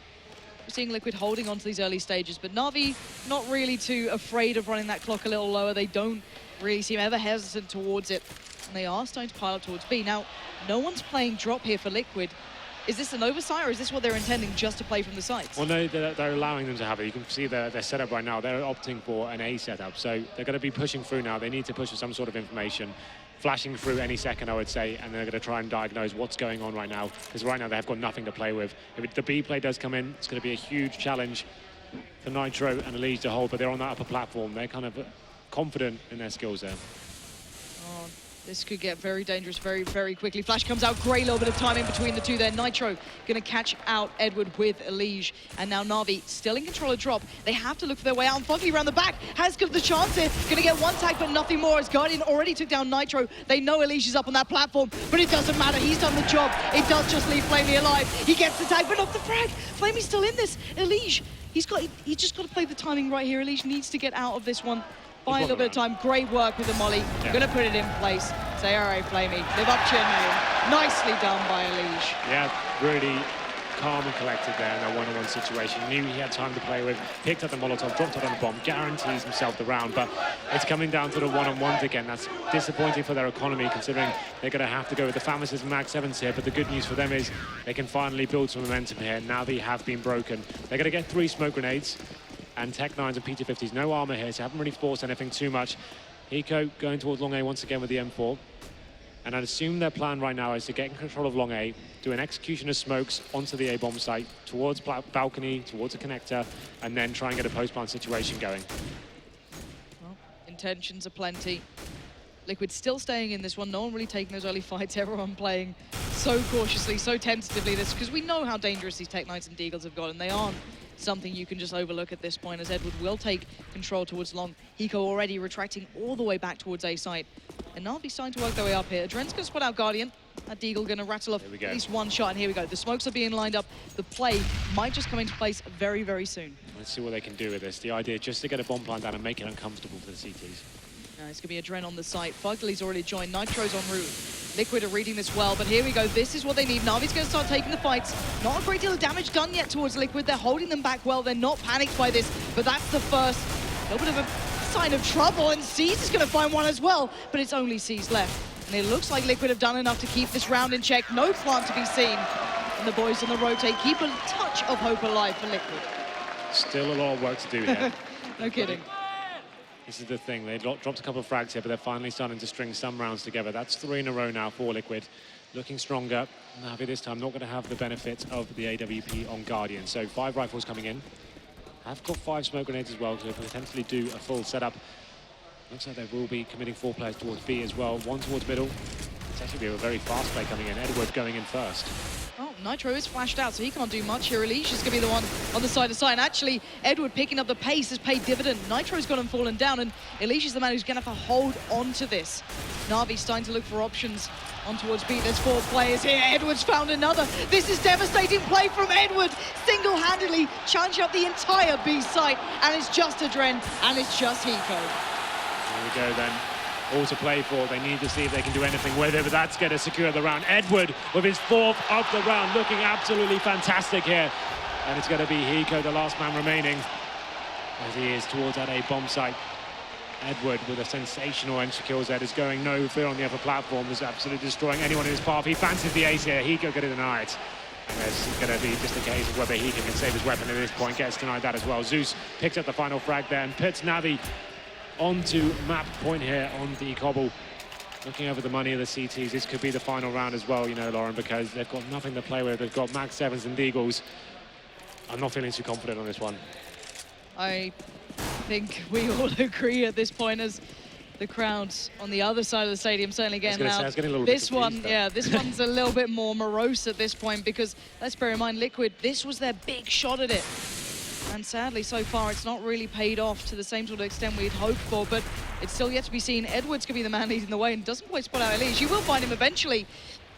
We're seeing Liquid holding on to these early stages, but Na'Vi not really too afraid of running that clock a little lower. They don't really seem ever hesitant towards it, and they are starting to pile up towards B. Now, no one's playing drop here for Liquid. Is this an oversight, or is this what they're intending, just to play from the sides? Well, no, they're allowing them to have it. You can see their setup right now. They're opting for an A setup, so they're going to be pushing through now. They need to push for some sort of information, flashing through any second, I would say, and they're going to try and diagnose what's going on right now, because right now they have got nothing to play with. If the B play does come in, it's going to be a huge challenge for Nitro and Elise to hold, but they're on that upper platform. They're kind of confident in their skills there. Oh, this could get very dangerous very, very quickly. Flash comes out, great little bit of time in between the two there. Nitro going to catch out Edward with Elige. And now Na'Vi still in control of drop. They have to look for their way out. And Foggy around the back has got the chance here. Going to get one tag, but nothing more, as Guardian already took down Nitro. They know Elige is up on that platform, but it doesn't matter. He's done the job. It does just leave Flamey alive. He gets the tag, but not the frag. Flamey's still in this. Elige, he's just got to play the timing right here. Elige needs to get out of this one. Buy a little bit of time. Great work with the molly. Yeah. Going to put it in place. Say, all right, Flamey, live up to your name. Nicely done by Elige. Yeah, really calm and collected there in that one-on-one situation. Knew he had time to play with, picked up the Molotov, dropped it on the bomb, guarantees himself the round, but it's coming down to the one-on-ones again. That's disappointing for their economy, considering they're going to have to go with the Famis's and Mag 7s here, but the good news for them is they can finally build some momentum here. Now they have been broken. They're going to get 3 smoke grenades and Tech 9s and PT50s. No armor here, so haven't really forced anything too much. Hiko going towards long A once again with the M4. And I'd assume their plan right now is to get in control of long A, do an execution of smokes onto the A-bomb site, towards balcony, towards a connector, and then try and get a post-plant situation going. Well, intentions are plenty. Liquid still staying in this one. No one really taking those early fights. Everyone playing so cautiously, so tentatively. This because we know how dangerous these Tech 9s and Deagles have got, and they aren't something you can just overlook at this point, as Edward will take control towards long. Hiko already retracting all the way back towards A site. And Na'Vi's starting to work their way up here. Adren's going to spot out Guardian. That Deagle going to rattle off at least one shot, and here we go. The smokes are being lined up. The play might just come into place very, very soon. Let's see what they can do with this. The idea just to get a bomb plant down and make it uncomfortable for the CTs. It's going to be Adren on the site. Fugly's already joined. Nitro's en route. Liquid are reading this well, but here we go. This is what they need. Na'Vi's going to start taking the fights. Not a great deal of damage done yet towards Liquid. They're holding them back well. They're not panicked by this, but that's the first little bit of a sign of trouble, and C's is going to find one as well, but it's only C's left. And it looks like Liquid have done enough to keep this round in check. No plant to be seen. And the boys on the rotate keep a touch of hope alive for Liquid. Still a lot of work to do here. No kidding. This is the thing. They dropped a couple of frags here, but they're finally starting to string some rounds together. That's 3 in a row now for Liquid. Looking stronger. Na'Vi this time not going to have the benefit of the AWP on Guardian. So 5 rifles coming in. I've got 5 smoke grenades as well, to potentially do a full setup. Looks like they will be committing 4 players towards B as well. 1 towards middle. It's actually a very fast play coming in. Edward going in first. Oh, Nitro is flashed out, so he can't do much here. Elish is going to be the one on the side to side. And actually, Edward picking up the pace has paid dividend. Nitro's got him fallen down, and Elish is the man who's going to have to hold on to this. Na'Vi starting to look for options on towards B. There's 4 players here. Edward's found another. This is devastating play from Edward. Single-handedly challenging up the entire B site. And it's just Adren, and it's just Hiko. There we go then. All to play for. They need to see if they can do anything with it, but that's going to secure the round. Edward with his 4th of the round, looking absolutely fantastic here. And it's going to be Hiko, the last man remaining, as he is towards that A bomb site. Edward with a sensational entry kills there, is going no fear on the upper platform, is absolutely destroying anyone in his path. He fancies the ace here. Hiko going to deny it. And it's going to be just a case of whether Hiko can save his weapon at this point. Gets denied that as well. Zeus picks up the final frag there and puts Navi onto map point here on the Cobble. Looking over the money of the CTs, this could be the final round as well, you know, Lauren, because they've got nothing to play with. They've got Max 7s and Deagles. I'm not feeling too confident on this one. I think we all agree at this point, as the crowds on the other side of the stadium certainly getting loud. This one, yeah, this one's a little bit more morose at this point, because let's bear in mind, Liquid, this was their big shot at it. And sadly, so far, it's not really paid off to the same sort of extent we'd hoped for, but it's still yet to be seen. Edwards could be the man leading the way and doesn't quite spot out Elish. You will find him eventually.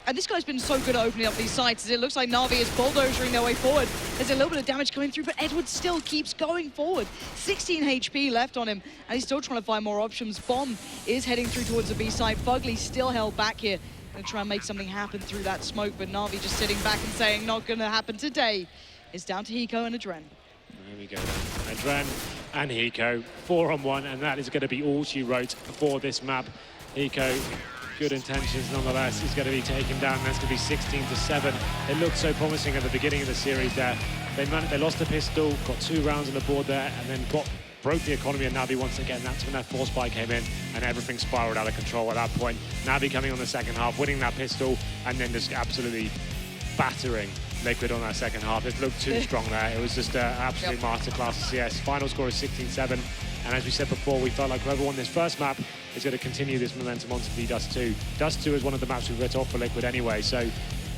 And this guy's been so good at opening up these sites, as it looks like Na'Vi is bulldozering their way forward. There's a little bit of damage coming through, but Edwards still keeps going forward. 16 HP left on him, and he's still trying to find more options. Bomb is heading through towards the B side. Fugly still held back here. Gonna try and make something happen through that smoke, but Na'Vi just sitting back and saying, not gonna happen today. It's down to Hiko and Adren. There we go then. Adren and Hiko, 4-on-1, and that is going to be all she wrote for this map. Hiko, good intentions nonetheless, is going to be taken down. That's going to be 16-7. It looked so promising at the beginning of the series there. They lost the pistol, got 2 rounds on the board there, and then broke the economy of Navi once again. That's when that force spike came in, and everything spiraled out of control at that point. Navi coming on the second half, winning that pistol, and then just absolutely battering Liquid on that second half. It looked too strong there. It was just an absolute masterclass of CS. Final score is 16-7. And as we said before, we felt like whoever won this first map is going to continue this momentum onto the Dust 2. Dust 2 is one of the maps we writ off for Liquid anyway, so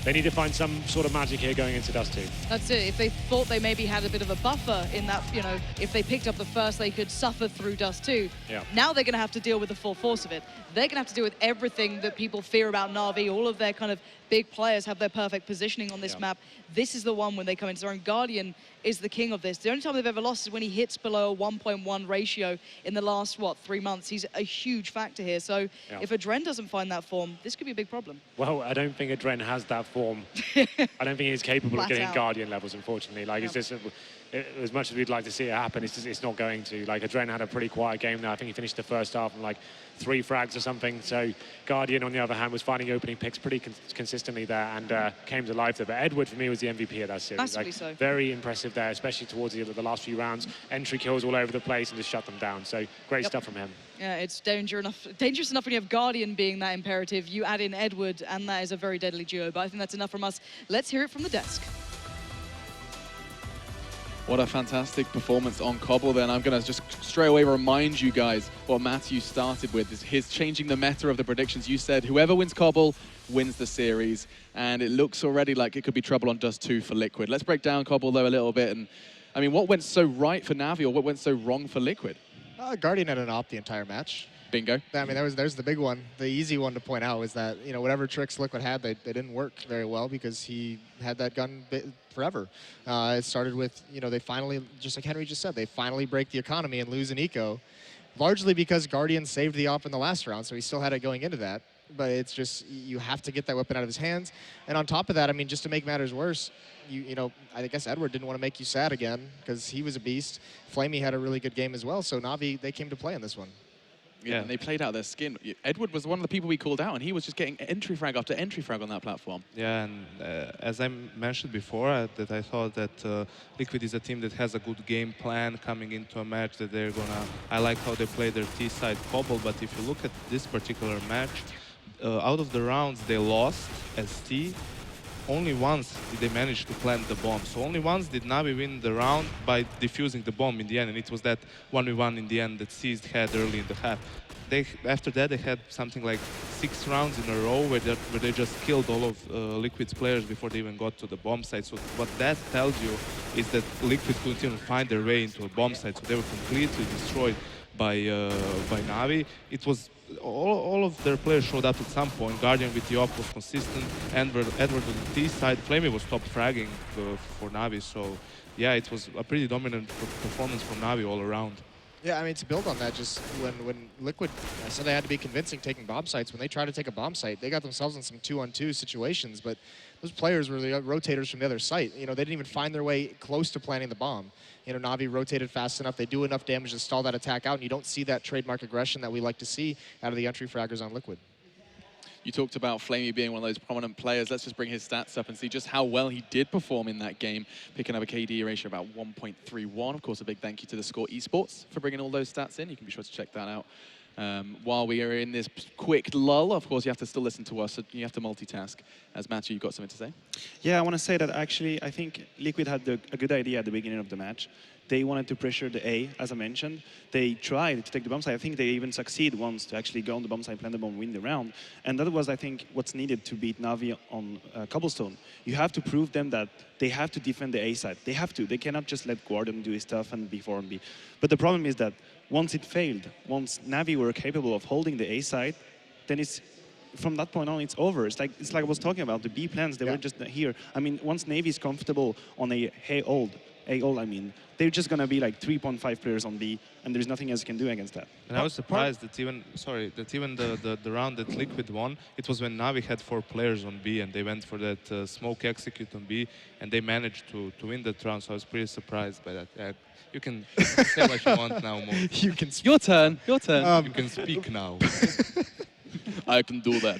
they need to find some sort of magic here going into Dust 2. That's it. If they thought they maybe had a bit of a buffer in that, you know, if they picked up the first, they could suffer through Dust 2. Yeah. Now they're going to have to deal with the full force of it. They're going to have to deal with everything that people fear about Na'Vi. All of their kind of big players have their perfect positioning on this map. This is the one when they come into their own. Guardian is the king of this. The only time they've ever lost is when he hits below a 1.1 ratio in the last, 3 months. He's a huge factor here. So if Adren doesn't find that form, this could be a big problem. Well, I don't think Adren has that form. I don't think he's capable of getting Guardian levels, unfortunately. Like, it's just, as much as we'd like to see it happen, it's not going to. Like, Adren had a pretty quiet game there. I think he finished the first half on like 3 frags or something. So Guardian, on the other hand, was finding opening picks pretty consistently there and came to life there. But Edward, for me, was the MVP of that series. Massively so. Very impressive there, especially towards the last few rounds. Entry kills all over the place and just shut them down. So great stuff from him. Yeah, it's dangerous enough when you have Guardian being that imperative. You add in Edward, and that is a very deadly duo. But I think that's enough from us. Let's hear it from the desk. What a fantastic performance on Cobble then. I'm going to just straight away remind you guys what Matthew started with, is his changing the meta of the predictions. You said whoever wins Cobble wins the series, and it looks already like it could be trouble on Dust 2 for Liquid. Let's break down Cobble though a little bit. And I mean, what went so right for Navi, or what went so wrong for Liquid? Guardian had an op the entire match. Bingo. I mean, there's the big one. The easy one to point out was that, you know, whatever tricks Liquid had, they didn't work very well because he had that gun forever. It started with, you know, they finally, just like Henry just said, they finally break the economy and lose an eco, largely because Guardian saved the op in the last round, so he still had it going into that. But it's just, you have to get that weapon out of his hands. And on top of that, I mean, just to make matters worse, you know, I guess Edward didn't want to make you sad again because he was a beast. Flamey had a really good game as well, so Na'Vi, they came to play in this one. Yeah, and they played out their skin. Edward was one of the people we called out, and he was just getting entry frag after entry frag on that platform. Yeah, and as I mentioned before, that I thought that Liquid is a team that has a good game plan coming into a match, that they're gonna... I like how they play their T-side Cobble, but if you look at this particular match, out of the rounds they lost as T, only once did they manage to plant the bomb. So only once did Navi win the round by defusing the bomb in the end, and it was that 1v1 in the end that Seized had early in the half. After that, they had something like 6 rounds in a row where they just killed all of Liquid's players before they even got to the bomb site. So what that tells you is that Liquid couldn't even find their way into a bomb site, so they were completely destroyed by Navi. It was all of their players showed up at some point. Guardian with the op was consistent. Edward on the T side. Flamey was top fragging for Navi. So yeah, it was a pretty dominant performance from Navi all around. Yeah, I mean, to build on that, just when Liquid, I said they had to be convincing taking bomb sites. When they tried to take a bomb site, they got themselves in some 2-on-2 situations, but those players were the rotators from the other site. You know, they didn't even find their way close to planting the bomb. You know, Navi rotated fast enough. They do enough damage to stall that attack out, and you don't see that trademark aggression that we like to see out of the entry fraggers on Liquid. You talked about Flamey being one of those prominent players. Let's just bring his stats up and see just how well he did perform in that game, picking up a KD ratio about 1.31. Of course, a big thank you to the Score Esports for bringing all those stats in. You can be sure to check that out. While we are in this quick lull, of course, you have to still listen to us, so you have to multitask. As Matthew, you've got something to say? Yeah, I want to say that actually, I think Liquid had a good idea at the beginning of the match. They wanted to pressure the A, as I mentioned. They tried to take the bomb side. I think they even succeed once to actually go on the bomb side, plant the bomb, win the round. And that was, I think, what's needed to beat Navi on Cobblestone. You have to prove them that they have to defend the A side. They have to. They cannot just let Guardian do his stuff and be 4 on B. But the problem is that once it failed, once Navi were capable of holding the A side, then it's from that point on, it's over. It's like I was talking about, the B plans, they were just here. I mean, once Navy is comfortable on a A-hold, I mean, they're just going to be like 3.5 players on B, and there's nothing else you can do against that. And I was surprised that even, the round that Liquid won, it was when Navi had 4 players on B, and they went for that smoke execute on B, and they managed to win that round, so I was pretty surprised by that. You can say what you want now, Mo. You can Your turn. Your turn. You can speak now. I can do that.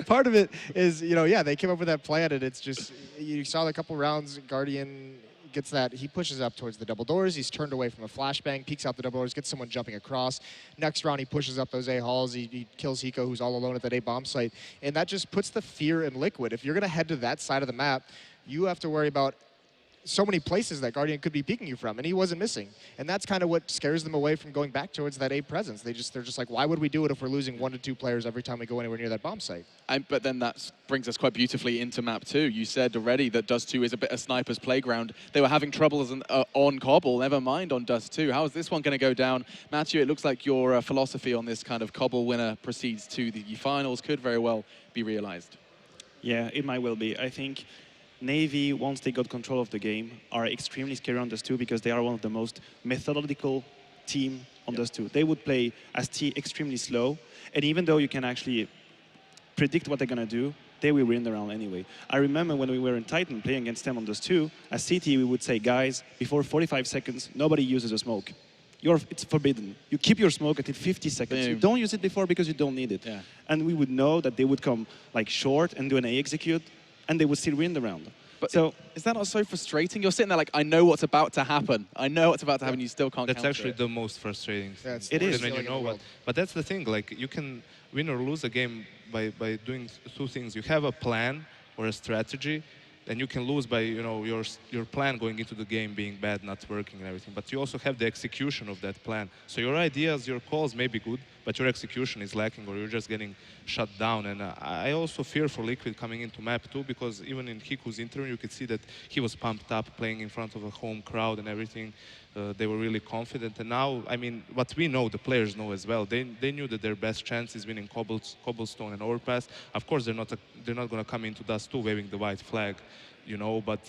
Part of it is, you know, yeah, they came up with that plan, and it's just, you saw a couple rounds, Guardian gets that, he pushes up towards the double doors, he's turned away from a flashbang, peeks out the double doors, gets someone jumping across. Next round, he pushes up those A-halls, he kills Hiko, who's all alone at that A-bomb site, and that just puts the fear in Liquid. If you're going to head to that side of the map, you have to worry about so many places that Guardian could be peeking you from, and he wasn't missing. And that's kind of what scares them away from going back towards that A presence. They're just like, why would we do it if we're losing 1 to 2 players every time we go anywhere near that bomb site? But then that brings us quite beautifully into map 2. You said already that Dust 2 is a bit of sniper's playground. They were having troubles on Cobble, never mind on Dust 2. How is this one going to go down? Matthew, it looks like your philosophy on this kind of Cobble winner proceeds to the finals could very well be realized. Yeah, it might well be. I think Navy, once they got control of the game, are extremely scary on Dust 2 because they are one of the most methodical team on Dust 2. They would play as T extremely slow, and even though you can actually predict what they're going to do, they will win the round anyway. I remember when we were in Titan playing against them on Dust 2, as CT we would say, guys, before 45 seconds, nobody uses a smoke. It's forbidden. You keep your smoke until 50 seconds. You don't use it before because you don't need it. Yeah. And we would know that they would come like short and do an A execute, and they would still win the round. But so is that not so frustrating? You're sitting there like, I know what's about to happen. I know what's about to happen, you still can't That's counter actually it. the most frustrating thing. It is. When you know what. But that's the thing, like, you can win or lose a game by doing 2 things. You have a plan or a strategy, and you can lose by, you know, your plan going into the game being bad, not working and everything. But you also have the execution of that plan. So your ideas, your calls may be good, but your execution is lacking, or you're just getting shut down. And I also fear for Liquid coming into map 2, because even in Hiku's interview, you could see that he was pumped up, playing in front of a home crowd and everything. They were really confident. And now, I mean, what we know, the players know as well. They knew that their best chance is winning Cobblestone and Overpass. Of course, they're not going to come into Dust 2 waving the white flag, you know. But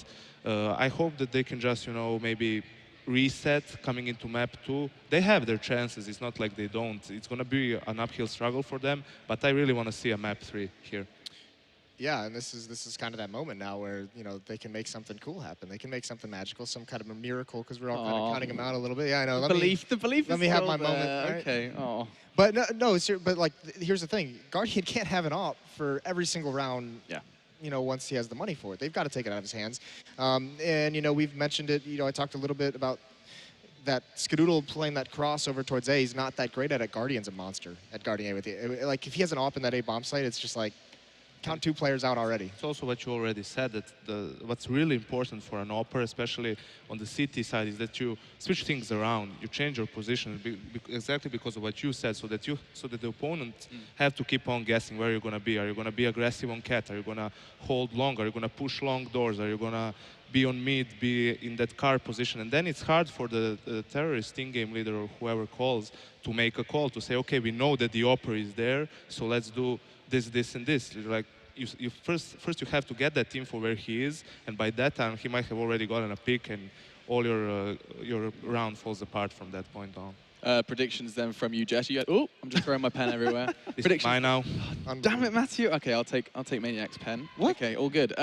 I hope that they can just, you know, maybe reset coming into map 2. They have their chances. It's not like they don't. It's going to be an uphill struggle for them. But I really want to see a map 3 here. Yeah, and this is kind of that moment now where, you know, they can make something cool happen. They can make something magical, some kind of a miracle, because we're all kind of counting them out a little bit. Yeah, I know. The belief let is me have my there. moment. Right? Okay. Oh. But no, but like, here's the thing: Guardian can't have an op for every single round. Yeah. You know, once he has the money for it, they've got to take it out of his hands. And you know, we've mentioned it. You know, I talked a little bit about that Skadoodle playing that crossover towards A. He's not that great at it. Guardian's a monster at guarding A with you. Like, if he has an op in that A bomb site, it's just like, count 2 players out already. It's also what you already said, that what's really important for an Opera, especially on the CT side, is that you switch things around. You change your position exactly because of what you said, so that the opponent have to keep on guessing where you're going to be. Are you going to be aggressive on cat? Are you going to hold long? Are you going to push long doors? Are you going to be on mid, be in that card position? And then it's hard for the terrorist in-game leader or whoever calls to make a call to say, okay, we know that the Opera is there, so let's do this, this, and this. Like, you first you have to get that info where he is, and by that time he might have already gotten a pick, and all your round falls apart from that point on. Predictions then from you, Jess. Oh, I'm just throwing my pen everywhere. Predictions. Mine now. Damn it, Matthew. Okay, I'll take Maniac's pen. What? Okay, all good.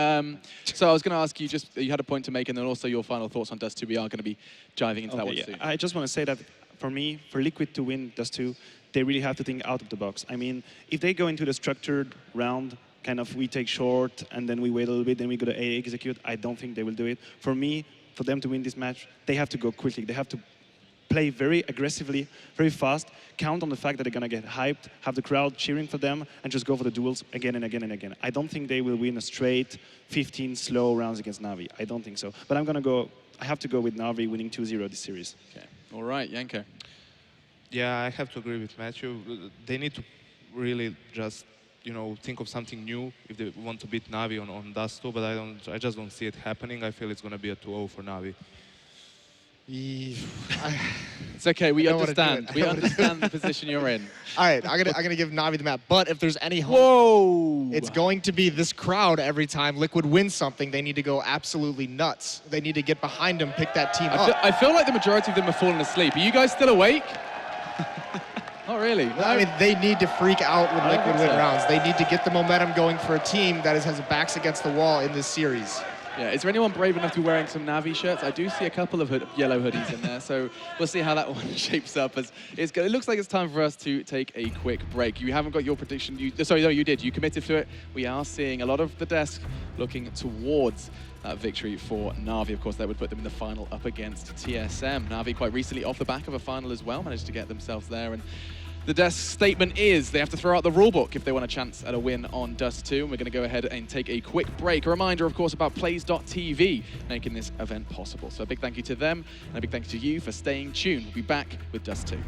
So I was going to ask you, you had a point to make, and then also your final thoughts on Dust 2. We are going to be diving into that one soon. I just want to say that for me, for Liquid to win Dust 2, they really have to think out of the box. I mean, if they go into the structured round, kind of we take short and then we wait a little bit, then we go to A execute, I don't think they will do it. For me, for them to win this match, they have to go quickly. They have to play very aggressively, very fast, count on the fact that they're going to get hyped, have the crowd cheering for them, and just go for the duels again and again and again. I don't think they will win a straight 15 slow rounds against Na'Vi. I don't think so. But I have to go with Na'Vi winning 2-0 this series. Okay. All right, Janko. Yeah, I have to agree with Matthew. They need to really just, think of something new if they want to beat Na'Vi on Dust 2, but I just don't see it happening. I feel it's going to be a 2-0 for Na'Vi. It's okay, we understand. We understand the position you're in. All right, I'm gonna give Na'Vi the map, but if there's any hope, whoa, it's going to be this crowd every time Liquid wins something. They need to go absolutely nuts. They need to get behind them, pick that team up. I feel like the majority of them have fallen asleep. Are you guys still awake? Not really. No. I mean, they need to freak out when Liquid win rounds. They need to get the momentum going for a team that has backs against the wall in this series. Yeah, is there anyone brave enough to be wearing some Na'Vi shirts? I do see a couple of yellow hoodies in there, so we'll see how that one shapes up. It looks like it's time for us to take a quick break. You haven't got your prediction. Sorry, no, you did. You committed to it. We are seeing a lot of the desk looking towards that victory for Na'Vi. Of course, that would put them in the final up against TSM. Na'Vi quite recently off the back of a final as well, managed to get themselves there. And the desk statement is they have to throw out the rulebook if they want a chance at a win on Dust 2. And we're going to go ahead and take a quick break. A reminder, of course, about Plays.tv making this event possible. So a big thank you to them and a big thank you to you for staying tuned. We'll be back with Dust 2.